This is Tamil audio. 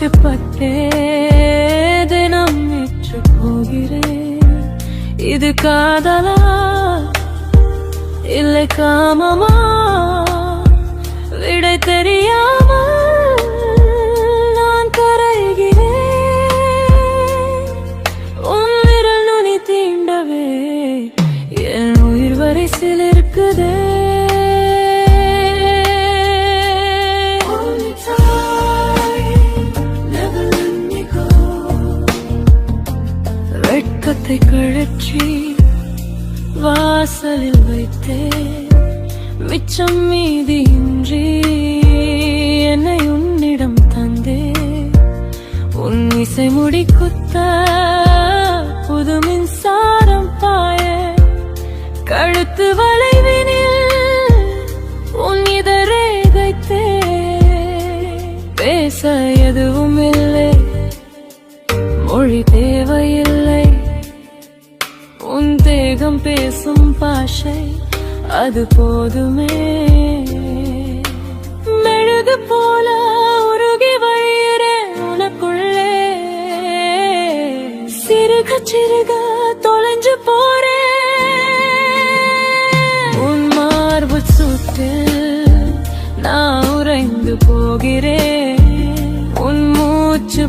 ஆசைப்பட்டே தினம் ஏற்று போகிறேன். இது காதலா இல்லை காமமா விடை தெரியாமல் நான் கரைகிறேன். உன் விரல் நுனி தீண்டவே என் உயிர் வரை சிலிர்க்குதே. வெட்கத்தை கழற்றி வாசலில் வைத்தே மிச்சம் மீதியின்றி என்னை உன்னிடம் தந்தே. உன் இசை முடி குத்த புது மின்சாரம் பாய கழுத்து வளைவினில் உன் இதழை கைத்தே. பேச எதுவும் இல்லை, மொழி தேவையில்லை, உன் தேகம் பேசும் பாஷை அது போதுமே. மெழுகு போல உருகி வழியிறேன் உனக்குள்ளே, சிறுக சிறுக தொலைஞ்சு போறேன். உன் மார்பு சுட்டில் நான் உறைந்து போகிறேன். உன் மூச்சு